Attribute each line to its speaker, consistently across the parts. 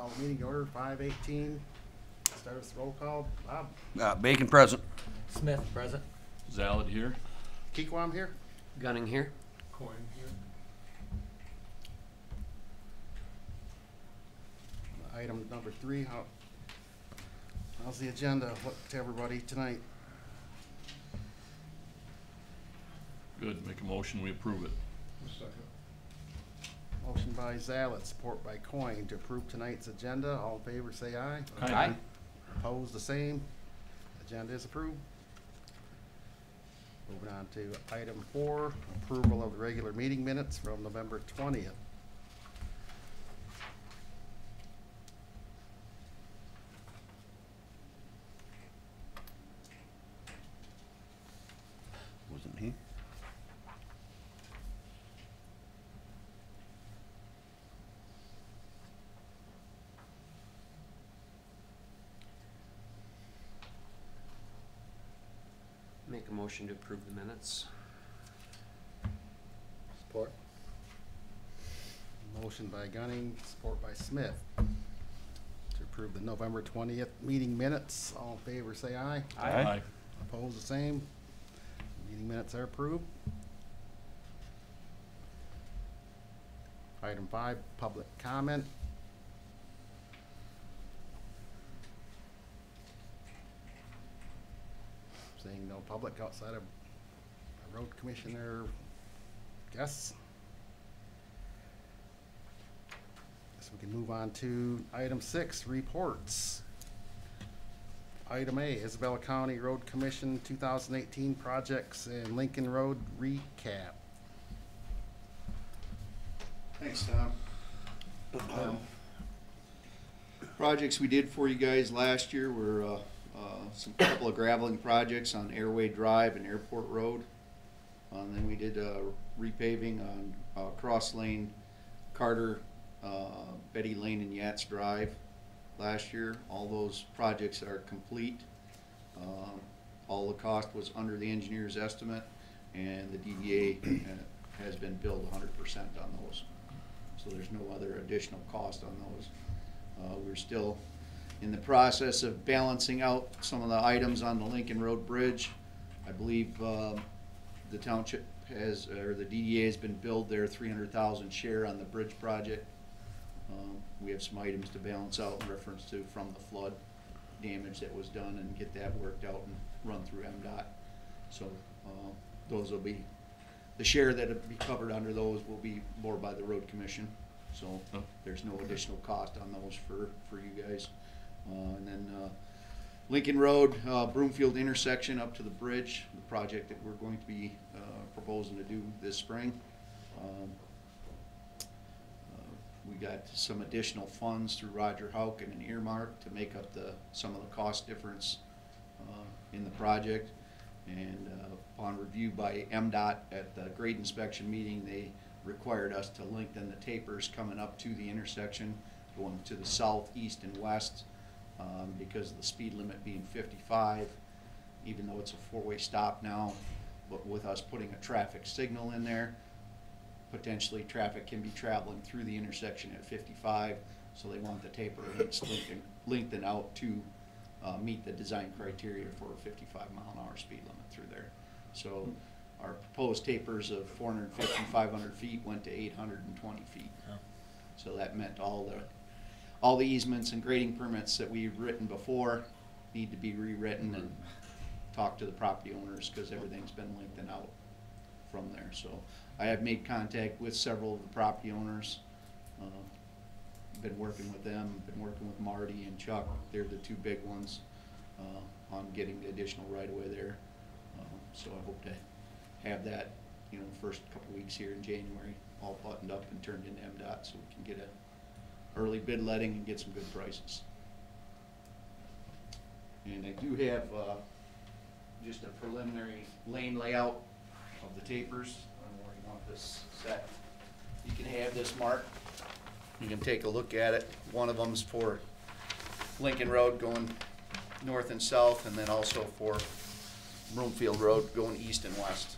Speaker 1: Call the meeting to order, 5:18. Start with the roll call. Bob.
Speaker 2: Bacon present.
Speaker 3: Smith present.
Speaker 4: Zalad here.
Speaker 1: Keekwam here.
Speaker 3: Gunning here.
Speaker 4: Coin here.
Speaker 1: Item number 3, how's the agenda look to everybody tonight?
Speaker 4: Good. Make a motion, we approve it.
Speaker 5: Second.
Speaker 1: Motion by Zalad, support by Coin to approve tonight's agenda. All in favor say aye.
Speaker 4: Aye.
Speaker 1: Opposed, the same. Agenda is approved. Moving on to item 4, approval of the regular meeting minutes from November 20th.
Speaker 2: Wasn't he?
Speaker 3: Make a motion to approve the minutes.
Speaker 1: Support. Motion by Gunning, support by Smith. To approve the November 20th meeting minutes. All in favor say aye.
Speaker 4: Aye.
Speaker 1: Opposed, the same. Meeting minutes are approved. Item 5, public comment. Seeing no public outside of road commissioner guests. Guess we can move on to item 6, reports. Item A, Isabella County Road Commission 2018 projects and Lincoln Road recap.
Speaker 5: Thanks, Tom. Projects we did for you guys last year were some couple of graveling projects on Airway Drive and Airport Road. And then we did repaving on Cross Lane, Carter, Betty Lane, and Yats Drive last year. All those projects are complete. All the cost was under the engineer's estimate, and the DDA has been billed 100% on those. So there's no other additional cost on those. We're still in the process of balancing out some of the items on the Lincoln Road Bridge. I believe the township has, or the DDA has been billed their 300,000 share on the bridge project. We have some items to balance out in reference to from the flood damage that was done and get that worked out and run through MDOT. So those will be, the share that will be covered under those will be more by the road commission. So there's no additional cost on those for you guys. And then Lincoln Road, Broomfield intersection up to the bridge, the project that we're going to be proposing to do this spring. We got some additional funds through Roger Hauk and an earmark to make up some of the cost difference in the project. And upon review by MDOT at the grade inspection meeting, they required us to lengthen the tapers coming up to the intersection, going to the south, east, and west, because of the speed limit being 55, even though it's a four-way stop now. But with us putting a traffic signal in there, potentially traffic can be traveling through the intersection at 55, so they want the taper lengthened out to meet the design criteria for a 55-mile-an-hour speed limit through there. So our proposed tapers of 450, 500 feet went to 820 feet.
Speaker 3: Oh.
Speaker 5: So that meant all the easements and grading permits that we've written before need to be rewritten and talk to the property owners, because everything's been lengthened out from there. So I have made contact with several of the property owners, been working with them, been working with Marty and Chuck. They're the two big ones on getting the additional right-of-way there. So I hope to have that, first couple weeks here in January, all buttoned up and turned into MDOT, so we can get a early bid letting and get some good prices. And I do have just a preliminary lane layout of the tapers. I don't know where you want this set. You can have this marked. You can take a look at it. One of them's for Lincoln Road going north and south, and then also for Broomfield Road going east and west.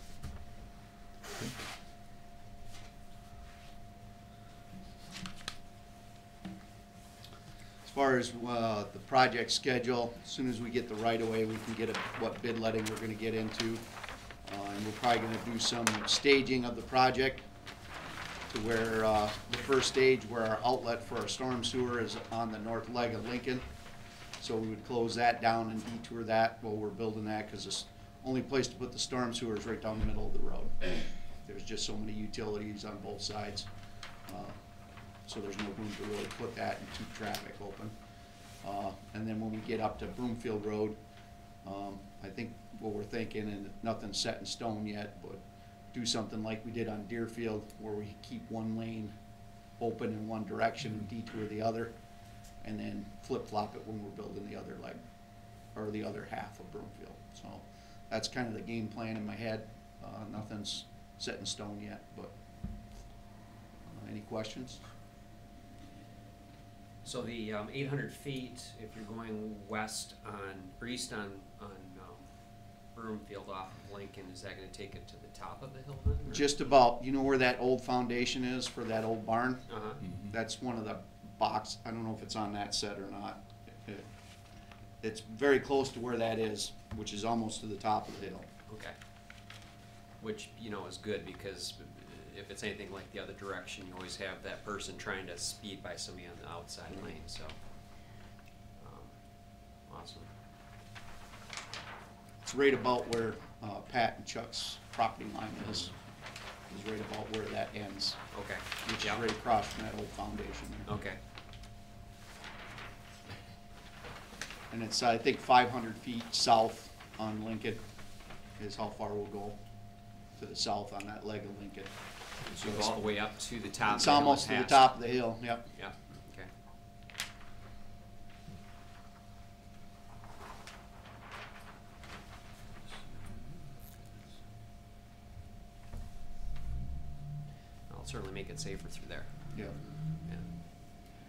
Speaker 5: far as the project schedule, as soon as we get the right-of-way, we can get what bid letting we're gonna get into. And we're probably gonna do some staging of the project to where the first stage where our outlet for our storm sewer is on the north leg of Lincoln. So we would close that down and detour that while we're building that, because the only place to put the storm sewer is right down the middle of the road. There's just so many utilities on both sides. So there's no room to really put that and keep traffic open. And then when we get up to Broomfield Road, I think what we're thinking, and nothing's set in stone yet, but do something like we did on Deerfield, where we keep one lane open in one direction and detour the other, and then flip-flop it when we're building the other leg, or the other half of Broomfield. So that's kind of the game plan in my head. Nothing's set in stone yet, but any questions?
Speaker 3: So the 800 feet, if you're going west on, or east on Broomfield off of Lincoln, is that gonna take it to the top of the hill then? Or?
Speaker 5: Just about. You know where that old foundation is for that old barn?
Speaker 3: Uh-huh.
Speaker 5: That's one of the box. I don't know if it's on that set or not. It's very close to where that is, which is almost to the top of the hill.
Speaker 3: Okay. Which, you know, is good, because if it's anything like the other direction, you always have that person trying to speed by somebody on the outside lane, so. Awesome.
Speaker 5: It's right about where Pat and Chuck's property line is right about where that ends,
Speaker 3: Okay.
Speaker 5: which
Speaker 3: Yeah.
Speaker 5: is right across from that old foundation there.
Speaker 3: Okay.
Speaker 5: And it's, I think, 500 feet south on Lincoln is how far we'll go to the south on that leg of Lincoln.
Speaker 3: So you go all the way up to the top.
Speaker 5: It's
Speaker 3: and then
Speaker 5: almost to the
Speaker 3: past.
Speaker 5: top of the hill, yep.
Speaker 3: Yeah, okay. I'll certainly make it safer through there.
Speaker 5: Yeah.
Speaker 3: Yeah.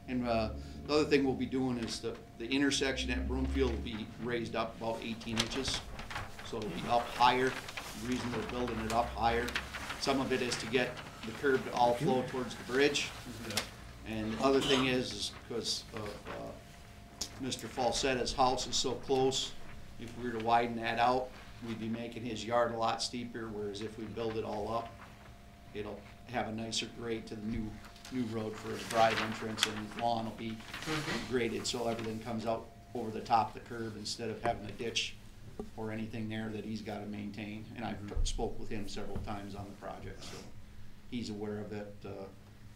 Speaker 5: And the other thing we'll be doing is the intersection at Broomfield will be raised up about 18 inches. So it'll be up higher. The reason we're building it up higher, some of it is to get the curb to all flow towards the bridge. And the other thing is because of Mr. Falsetta's house is so close, if we were to widen that out, we'd be making his yard a lot steeper, whereas if we build it all up, it'll have a nicer grade to the new road for his drive entrance, and his lawn will be graded so everything comes out over the top of the curb instead of having a ditch or anything there that he's gotta maintain. And I've spoke with him several times on the project, so he's aware of it,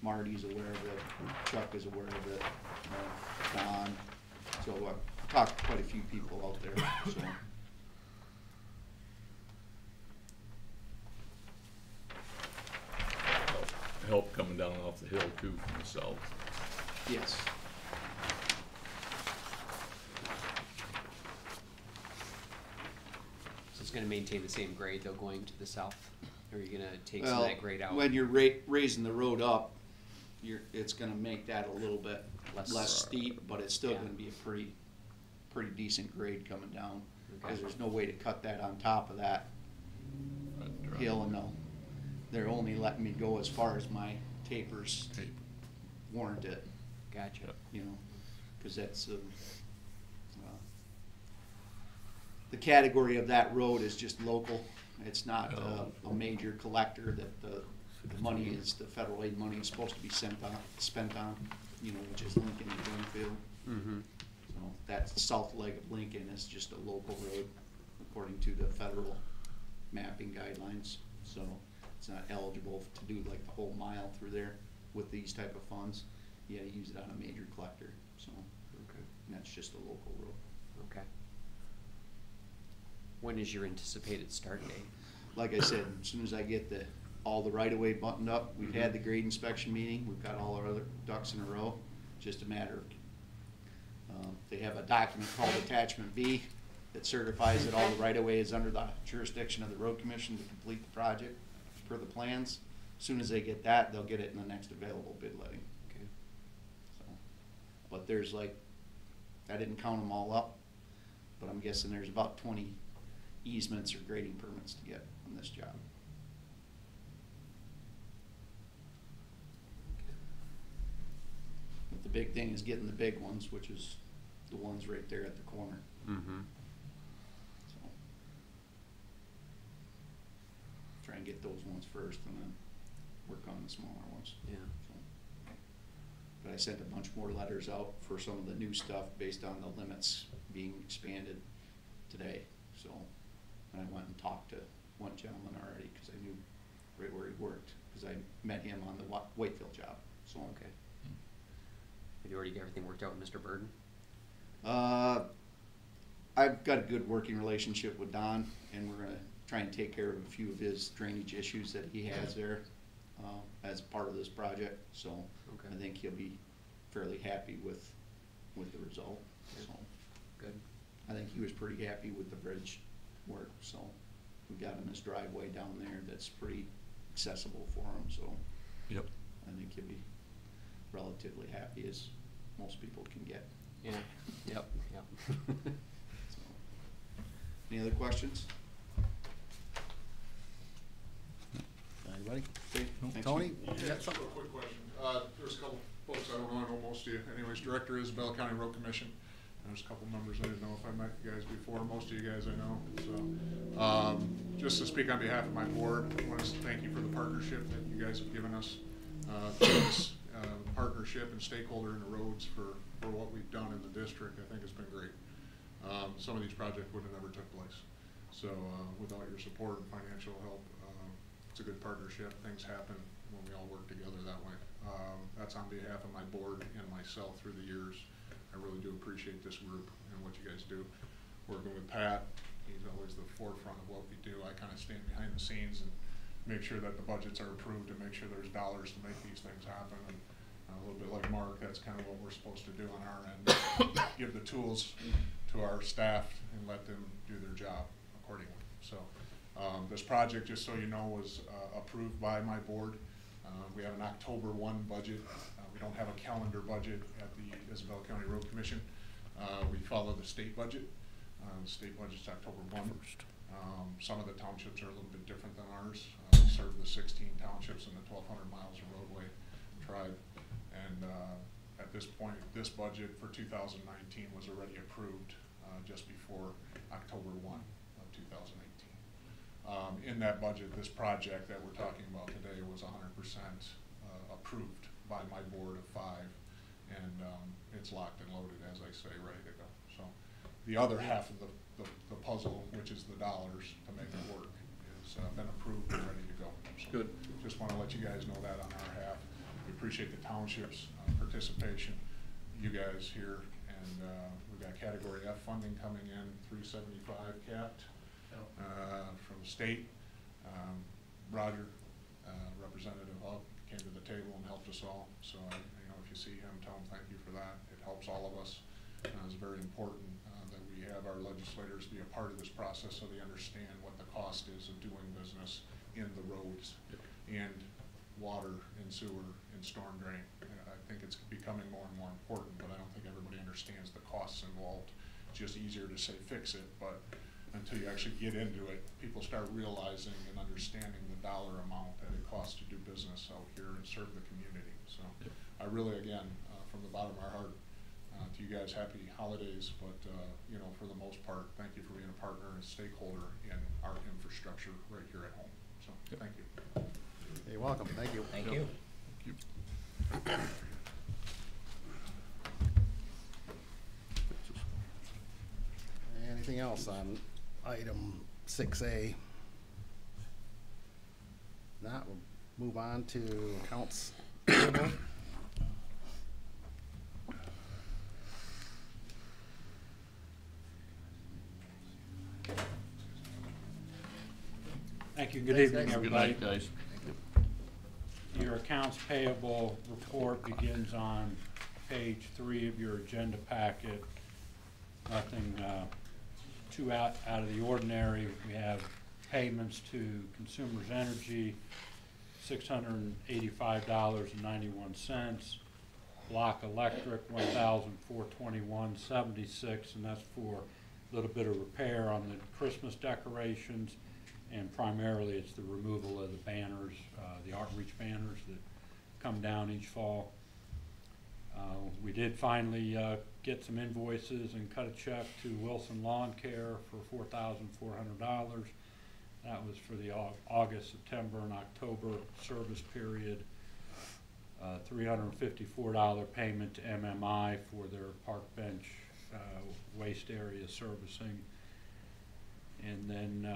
Speaker 5: Marty's aware of it, Chuck is aware of it, Don. So I've talked to quite a few people out there, so.
Speaker 4: Help coming down off the hill too from the south.
Speaker 5: Yes.
Speaker 3: So it's gonna maintain the same grade though going to the south? Or are you gonna take some
Speaker 5: Well,
Speaker 3: of that grade out?
Speaker 5: when you're raising the road up, it's gonna make that a little bit less steep, but it's still
Speaker 3: Yeah.
Speaker 5: gonna be a pretty decent grade coming down.
Speaker 3: Okay.
Speaker 5: Cause there's no way to cut that on top of that hill, and they're only letting me go as far as my tapers
Speaker 4: Tape.
Speaker 5: warrant it,
Speaker 3: Gotcha.
Speaker 5: you know, cause that's, the category of that road is just local. It's not a major collector that the money is, the federal aid money is supposed to be spent on, you know, which is Lincoln and Broomfield.
Speaker 3: Mm-hmm.
Speaker 5: So that south leg of Lincoln is just a local road according to the federal mapping guidelines. So it's not eligible to do like the whole mile through there with these type of funds. You gotta use it on a major collector, so.
Speaker 3: Okay.
Speaker 5: And that's just a local road.
Speaker 3: Okay. When is your anticipated start date?
Speaker 5: Like I said, as soon as I get all the right-of-way buttoned up, we've had the grade inspection meeting, we've got all our other ducks in a row, just a matter of, they have a document called Attachment B that certifies that all the right-of-way is under the jurisdiction of the road commission to complete the project per the plans. As soon as they get that, they'll get it in the next available bid letting.
Speaker 3: Okay.
Speaker 5: So, but there's like, I didn't count them all up, but I'm guessing there's about 20 easements or grading permits to get on this job. But the big thing is getting the big ones, which is the ones right there at the corner,
Speaker 3: Mm-hmm.
Speaker 5: so. Try and get those ones first and then work on the smaller ones.
Speaker 3: Yeah.
Speaker 5: So. But I sent a bunch more letters out for some of the new stuff based on the limits being expanded today, so. And I went and talked to one gentleman already, cause I knew right where he worked, cause I met him on the Whitefield job, so.
Speaker 3: Okay. Have you already got everything worked out with Mr. Burden?
Speaker 5: I've got a good working relationship with Don, and we're gonna try and take care of a few of his drainage issues that he has there, as part of this project, so.
Speaker 3: Okay.
Speaker 5: I think he'll be fairly happy with the result,
Speaker 3: Yeah.
Speaker 5: so.
Speaker 3: Good.
Speaker 5: I think he was pretty happy with the bridge work, so. We got him his driveway down there that's pretty accessible for him, so.
Speaker 4: Yep.
Speaker 5: I think he'll be relatively happy, as most people can get.
Speaker 3: Yeah. Yep. Yep.
Speaker 5: So. Any other questions?
Speaker 1: Anybody?
Speaker 5: Okay, thanks.
Speaker 1: Tony?
Speaker 2: Yeah,
Speaker 1: You got
Speaker 2: just a
Speaker 1: something?
Speaker 2: real quick question. There's a couple folks I don't know, I know most of you. Anyways, Director Isabella County Road Commission. There's a couple members I didn't know if I met you guys before. Most of you guys I know, so. Just to speak on behalf of my board, I want to thank you for the partnership that you guys have given us. This partnership and stakeholder in the roads for what we've done in the district, I think has been great. Some of these projects would have never took place. So without your support and financial help, it's a good partnership. Things happen when we all work together that way. That's on behalf of my board and myself through the years. I really do appreciate this group and what you guys do. Working with Pat, he's always the forefront of what we do. I kind of stand behind the scenes and make sure that the budgets are approved and make sure there's dollars to make these things happen. And a little bit like Mark, that's kind of what we're supposed to do on our end. Give the tools to our staff and let them do their job accordingly. So this project, just so you know, was approved by my board. We have an October 1 budget. We don't have a calendar budget at the Isabella County Road Commission. We follow the state budget. The state budget's October 1. Some of the townships are a little bit different than ours. We serve the 16 townships and the 1,200 miles of roadway tribe. And at this point, this budget for 2019 was already approved just before October 1 of 2018. In that budget, this project that we're talking about today was 100% approved by my board of 5, and it's locked and loaded, as I say, ready to go. So the other half of the puzzle, which is the dollars to make it work, has been approved and ready to go. So
Speaker 4: Good.
Speaker 2: just want to let you guys know that on our half. We appreciate the township's participation, you guys here, and we've got Category F funding coming in, 375 capped from the state. Roger, Representative Huck, came to the table and helped us all. So, if you see him, tell him thank you for that. It helps all of us. It's very important that we have our legislators be a part of this process so they understand what the cost is of doing business in the roads and water and sewer and storm drain. I think it's becoming more and more important, but I don't think everybody understands the costs involved. It's just easier to say fix it, but until you actually get into it, people start realizing and understanding the dollar amount that it costs to do business out here and serve the community. So I really, again, from the bottom of our heart, to you guys, happy holidays, but for the most part, thank you for being a partner and stakeholder in our infrastructure right here at home. So thank you.
Speaker 1: You're welcome, thank you.
Speaker 6: Thank you.
Speaker 4: Thank you.
Speaker 1: Anything else on item 6A? Not, we'll move on to accounts payable.
Speaker 7: Thank you. Good
Speaker 1: Thanks,
Speaker 7: evening,
Speaker 1: guys.
Speaker 4: Good
Speaker 7: everybody.
Speaker 4: night, guys.
Speaker 7: Your accounts payable report begins on page 3 of your agenda packet. Nothing too out of the ordinary. We have payments to Consumers Energy, $685.91. Block Electric, $1,421.76, and that's for a little bit of repair on the Christmas decorations, and primarily it's the removal of the banners, the outreach banners that come down each fall. We did finally get some invoices and cut a check to Wilson Lawn Care for $4,400. That was for the August, September, and October service period. $354 payment to MMI for their park bench waste area servicing. And then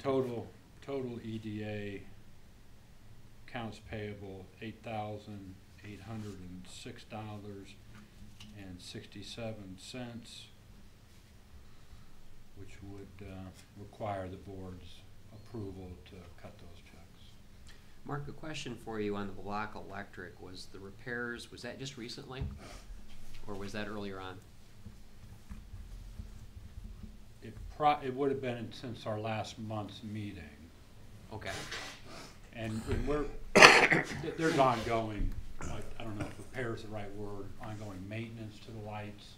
Speaker 7: total EDA accounts payable $8,806.67, which would require the board's approval to cut those checks.
Speaker 3: Mark, a question for you on the Block Electric. Was the repairs, was that just recently? Or was that earlier on?
Speaker 7: It would have been since our last month's meeting.
Speaker 3: Okay.
Speaker 7: And there's ongoing, I don't know if repair is the right word, ongoing maintenance to the lights.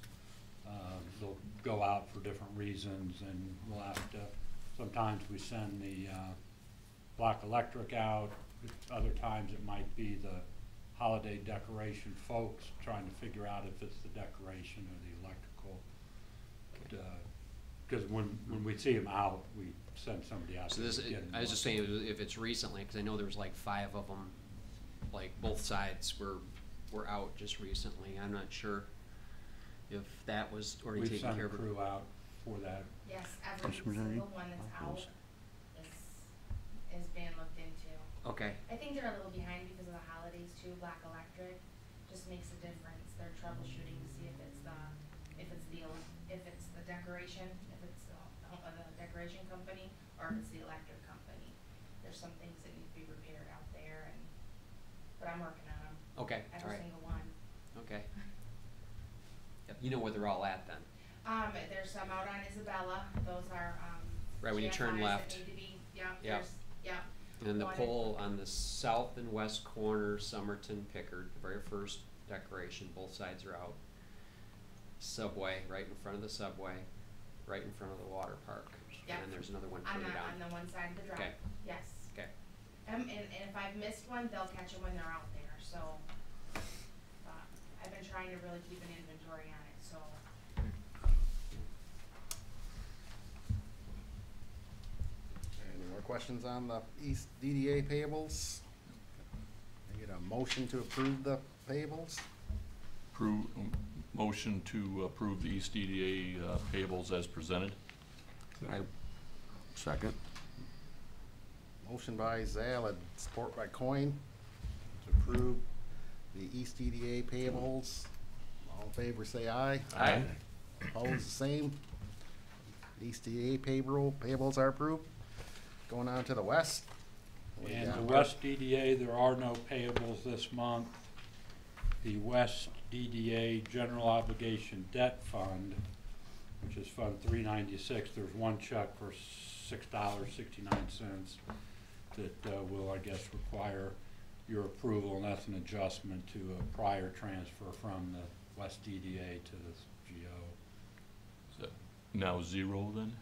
Speaker 7: They'll go out for different reasons, and we'll have to, sometimes we send the Block Electric out. Other times it might be the holiday decoration folks trying to figure out if it's the decoration or the electrical. Because when we see them out, we send somebody out.
Speaker 3: So this, I was just saying, if it's recently, because I know there was like 5 of them, like both sides were out just recently. I'm not sure if that was already taken care of.
Speaker 7: We've sent a crew out for that.
Speaker 6: Yes, every single one that's out is being looked into.
Speaker 3: Okay.
Speaker 6: I think they're a little behind because of the holidays too. Black Electric just makes a difference. They're troubleshooting to see if it's the decoration, if it's the decoration company, or if it's the electric company. There's some things that need to be repaired out there, but I'm working on them.
Speaker 3: Okay.
Speaker 6: Every single one.
Speaker 3: Okay. Yep. You know where they're all at then.
Speaker 6: There's some out on Isabella. Those are
Speaker 3: Right when you turn
Speaker 6: GFIs
Speaker 3: left.
Speaker 6: that need to be, yeah.
Speaker 3: Yep.
Speaker 6: Yeah.
Speaker 3: And then the
Speaker 6: One
Speaker 3: pole on the south and west corner, Somerton, Pickard, the very first decoration, both sides are out. Subway, right in front of the subway, right in front of the water park.
Speaker 6: Yep.
Speaker 3: And then there's another one
Speaker 6: on
Speaker 3: further down.
Speaker 6: the one side of the drive.
Speaker 3: Okay.
Speaker 6: Yes.
Speaker 3: Okay.
Speaker 6: And if I've missed one, they'll catch them when they're out there. So I've been trying to really keep an inventory on it. So.
Speaker 1: Any more questions on the East DDA payables? I get a motion to approve the payables?
Speaker 4: Motion to approve the East EDA payables as presented.
Speaker 8: Second.
Speaker 1: Motion by Zaled, support by Coin, to approve the East EDA payables. All in favor say aye.
Speaker 3: Aye.
Speaker 1: Opposed, the same. East EDA payables are approved. Going on to the West. What do you
Speaker 7: And
Speaker 1: got,
Speaker 7: the
Speaker 1: Mark?
Speaker 7: West DDA, there are no payables this month. The West DDA General Obligation Debt Fund, which is Fund 396, there's one check for $6.69 that will, I guess, require your approval, and that's an adjustment to a prior transfer from the West DDA to the GO.
Speaker 4: Is that now 0 then?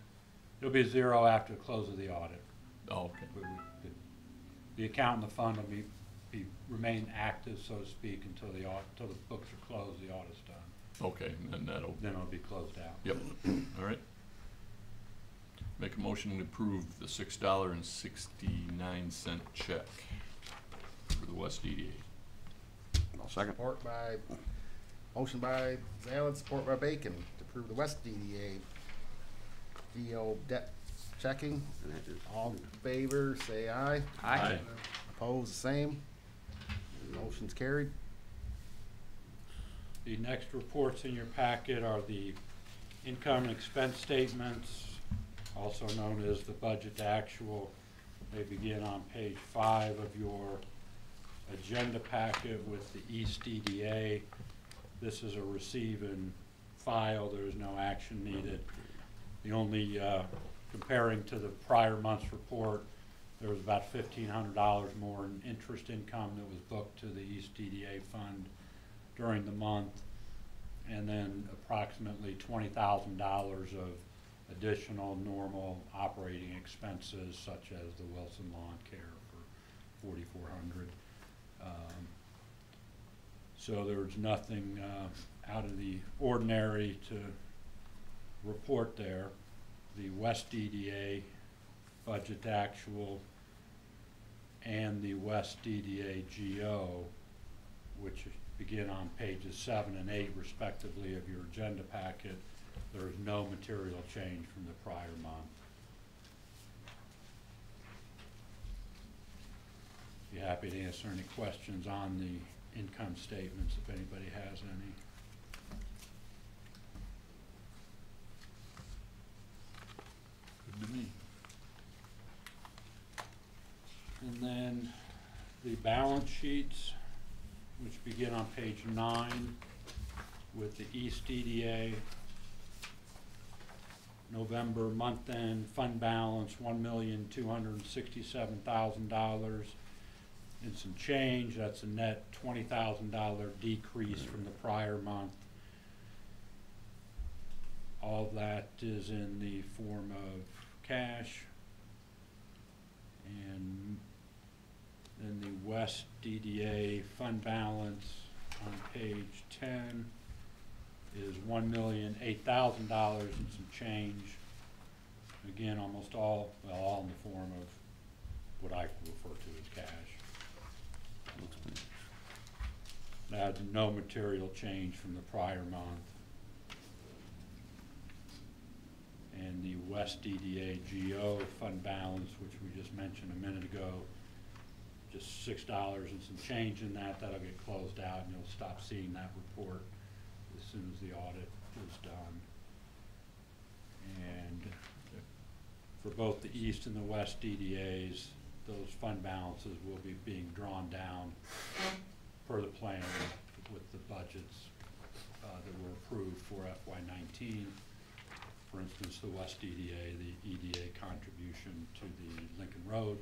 Speaker 7: It'll be 0 after the close of the audit.
Speaker 4: Oh, okay.
Speaker 7: But the account and the fund will remain active, so to speak, until the books are closed, the audit's done.
Speaker 4: Okay, and then
Speaker 7: Then it'll be closed out.
Speaker 4: yep, all right. Make a motion to approve the $6.69 check for the West EDA.
Speaker 8: I'll second.
Speaker 1: Support by, motion by Zaled, support by Bacon, to approve the West DDA GO debt checking. All in favor, say aye.
Speaker 3: Aye.
Speaker 1: Opposed, the same. Motion's carried.
Speaker 7: The next reports in your packet are the income and expense statements, also known as the budget to actual. They begin on page 5 of your agenda packet with the East DDA. This is a receive and file. There is no action needed. The only, comparing to the prior month's report, there was about $1,500 more in interest income that was booked to the East DDA fund during the month, and then approximately $20,000 of additional normal operating expenses, such as the Wilson Lawn Care for $4,400. So there's nothing out of the ordinary to report there. The West EDA budget actual and the West EDA GO, which begin on pages 7 and 8 respectively of your agenda packet, there is no material change from the prior month. Be happy to answer any questions on the income statements if anybody has any.
Speaker 4: Good to me.
Speaker 7: And then the balance sheets, which begin on page 9 with the East EDA November month-end fund balance $1,267,000 and some change. That's a net $20,000 decrease from the prior month. All of that is in the form of cash. And then the West DDA fund balance on page 10 is $1,008,000 and some change. Again, almost all, well, all in the form of what I refer to as cash. That had no material change from the prior month. And the West DDA GO fund balance, which we just mentioned a minute ago, just $6 and some change in that. That'll get closed out and you'll stop seeing that report as soon as the audit is done. And for both the East and the West DDAs, those fund balances will be being drawn down per the plan with the budgets that were approved for FY19. For instance, the West EDA, the EDA contribution to the Lincoln Road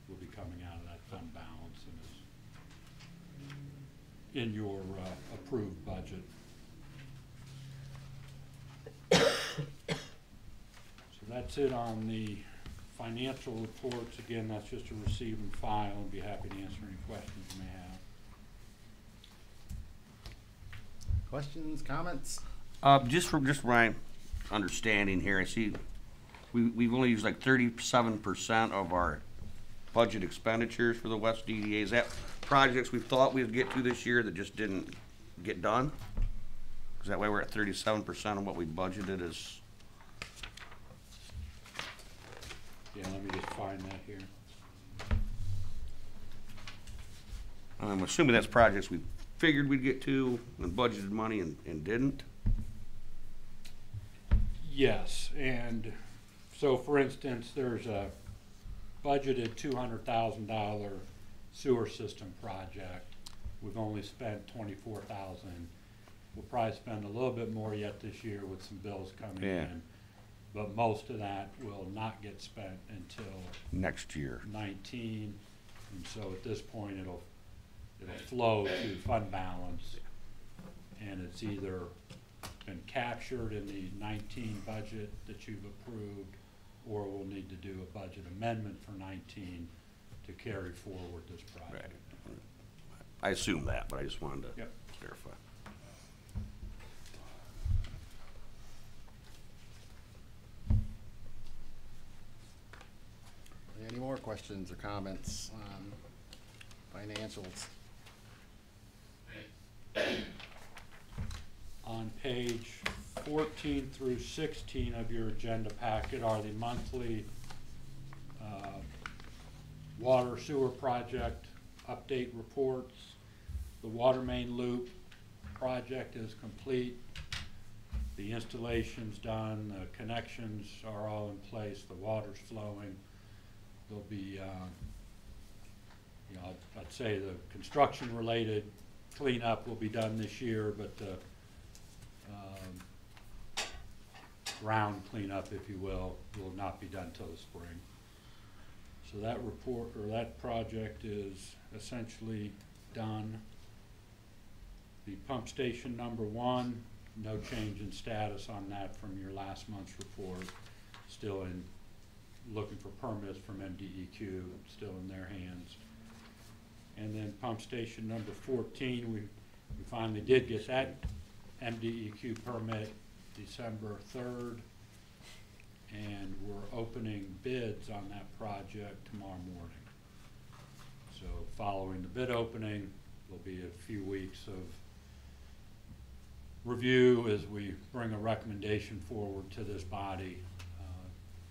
Speaker 7: will be coming out of that fund balance and is in your approved budget. So that's it on the financial reports. Again, that's just a receive and file, and be happy to answer any questions you may have.
Speaker 1: Questions, comments?
Speaker 8: Just my understanding here, I see we've only used like 37% of our budget expenditures for the West DDA. Is that projects we thought we'd get to this year that just didn't get done? Because that way we're at 37% of what we budgeted is.
Speaker 7: Yeah, let me just find that here.
Speaker 8: I'm assuming that's projects we figured we'd get to and budgeted money and didn't.
Speaker 7: Yes, and so for instance, there's a budgeted $200,000 sewer system project. We've only spent $24,000. We'll probably spend a little bit more yet this year with some bills coming in, but most of that will not get spent until
Speaker 8: Next year.
Speaker 7: 19. And so at this point, it'll flow to fund balance, and it's either been captured in the 19 budget that you've approved, or we'll need to do a budget amendment for 19 to carry forward this project.
Speaker 8: Right. I assume that, but I just wanted to
Speaker 7: Yep.
Speaker 8: clarify.
Speaker 1: Any more questions or comments on financials?
Speaker 7: On page 14 through 16 of your agenda packet are the monthly water sewer project update reports. The water main loop project is complete. The installation's done, the connections are all in place, the water's flowing. There'll be, I'd say the construction-related cleanup will be done this year, but the ground cleanup, if you will not be done till the spring. So that report, or that project, is essentially done. The pump station number 1, no change in status on that from your last month's report. Still in looking for permits from MDEQ, still in their hands. And then pump station number 14, we We finally did get that MDEQ permit December 3rd, and we're opening bids on that project tomorrow morning. So following the bid opening, there'll be a few weeks of review as we bring a recommendation forward to this body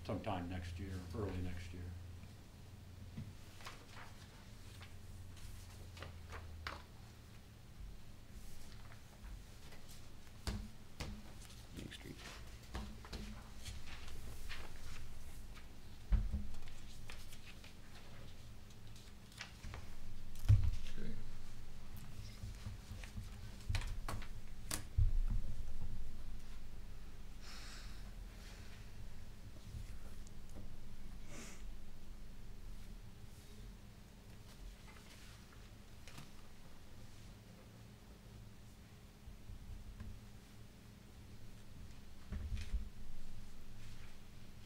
Speaker 7: sometime next year, early next year.
Speaker 8: Main Street.
Speaker 4: Okay.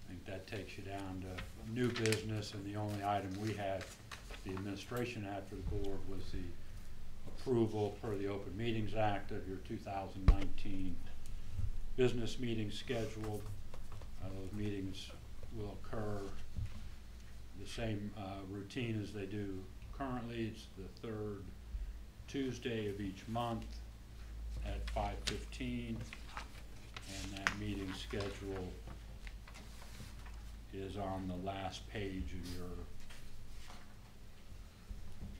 Speaker 7: I think that takes you down to new business, and the only item we had, the administration had for the board, was the approval per the Open Meetings Act of your 2019 business meeting schedule. Those meetings will occur the same routine as they do currently. It's the third Tuesday of each month at 5:15, and that meeting schedule is on the last page of your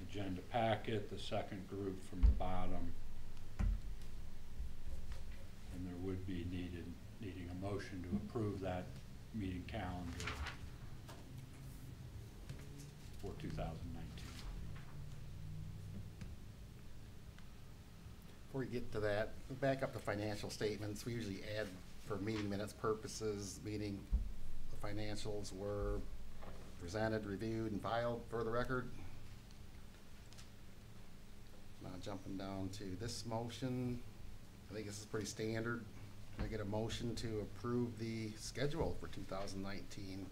Speaker 7: agenda packet, the second group from the bottom. And there would be needing a motion to approve that meeting calendar for 2019.
Speaker 1: Before we get to that, back up to financial statements. We usually add for meeting minutes purposes, meeting the financials were presented, reviewed, and filed for the record. Now jumping down to this motion, I think this is pretty standard. Can I get a motion to approve the schedule for 2019?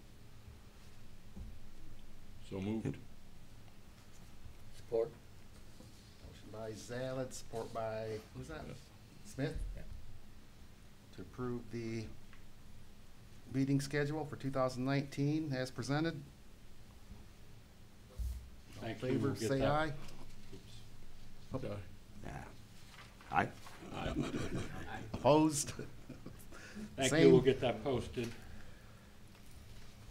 Speaker 4: So moved.
Speaker 9: Support.
Speaker 1: Motion by Zalid, support by, who's that? Smith?
Speaker 9: Yeah.
Speaker 1: To approve the meeting schedule for 2019 as presented. All in
Speaker 7: Thank you.
Speaker 1: favor,
Speaker 7: We'll get
Speaker 1: say
Speaker 7: that.
Speaker 1: aye.
Speaker 7: Oops.
Speaker 8: Yeah. Aye.
Speaker 1: Opposed?
Speaker 7: Thank you,
Speaker 1: Same.
Speaker 7: we'll get that posted.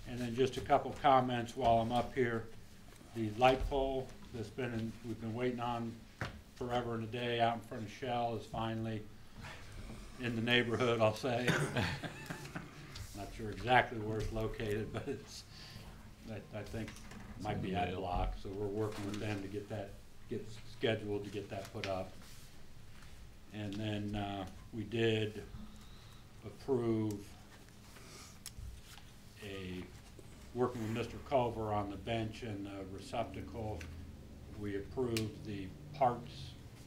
Speaker 7: And then just a couple comments while I'm up here. The light pole that's we've been waiting on forever and a day out in front of Shell is finally in the neighborhood, I'll say. Not sure exactly where it's located, but I think it might be at block, so we're working with them to get scheduled to get that put up. And then we did approve working with Mr. Culver on the bench and the receptacle. We approved the parts,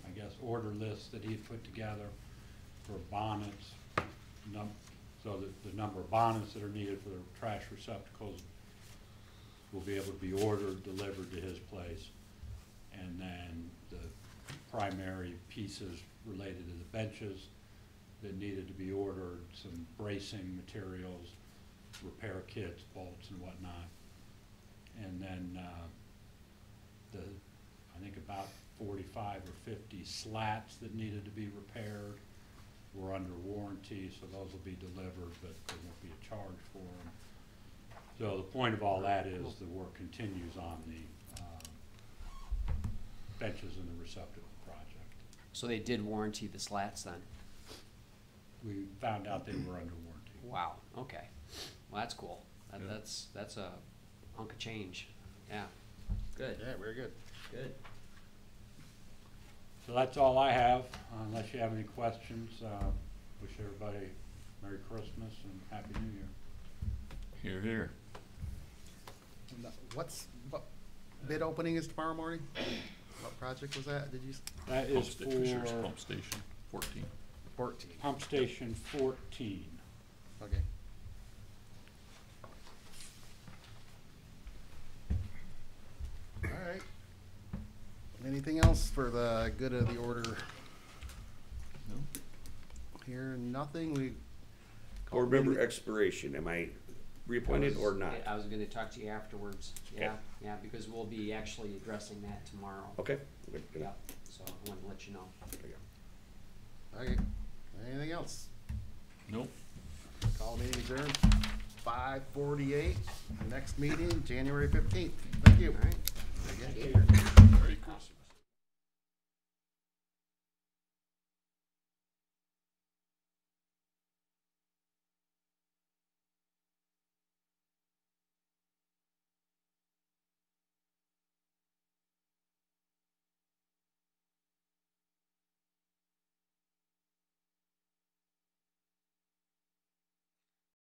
Speaker 7: I guess, order list that he had put together for bonnets. So that the number of bonnets that are needed for the trash receptacles will be able to be ordered, delivered to his place. And then the primary pieces related to the benches that needed to be ordered, some bracing materials, repair kits, bolts and whatnot. And then I think about 45 or 50 slats that needed to be repaired were under warranty, so those will be delivered, but there won't be a charge for them. So the point of all that is the work continues on the benches and the receptacle project.
Speaker 3: So they did warranty the slats then?
Speaker 7: We found out they were under warranty.
Speaker 3: Wow, okay. Well, that's cool.
Speaker 4: Yeah.
Speaker 3: That's a hunk of change. Yeah, good,
Speaker 1: Yeah, very good.
Speaker 3: good.
Speaker 7: So that's all I have, unless you have any questions. Wish everybody Merry Christmas and Happy New Year.
Speaker 4: Here, here.
Speaker 1: What bid opening is tomorrow morning? What project was that, did you,
Speaker 7: That
Speaker 4: Pump
Speaker 7: is
Speaker 4: sta- Fisher's
Speaker 7: for
Speaker 4: Pump Station 14.
Speaker 1: 14?
Speaker 7: Pump Station 14.
Speaker 1: Okay. All right. Anything else for the good of the order? Hearing nothing, we. call
Speaker 8: Board
Speaker 1: the
Speaker 8: member
Speaker 1: meeting-
Speaker 8: expiration, am I reappointed or not?
Speaker 3: I was gonna talk to you afterwards,
Speaker 8: Okay.
Speaker 3: yeah, because we'll be actually addressing that tomorrow.
Speaker 8: Okay. Good, good.
Speaker 3: Yeah, so I wanted to let you know.
Speaker 1: Okay, anything else?
Speaker 4: Nope.
Speaker 1: Call meeting adjourned, 5:48. Next meeting, January 15th. Thank you.
Speaker 3: All right.
Speaker 1: Again.
Speaker 3: Take care.
Speaker 4: Merry Christmas.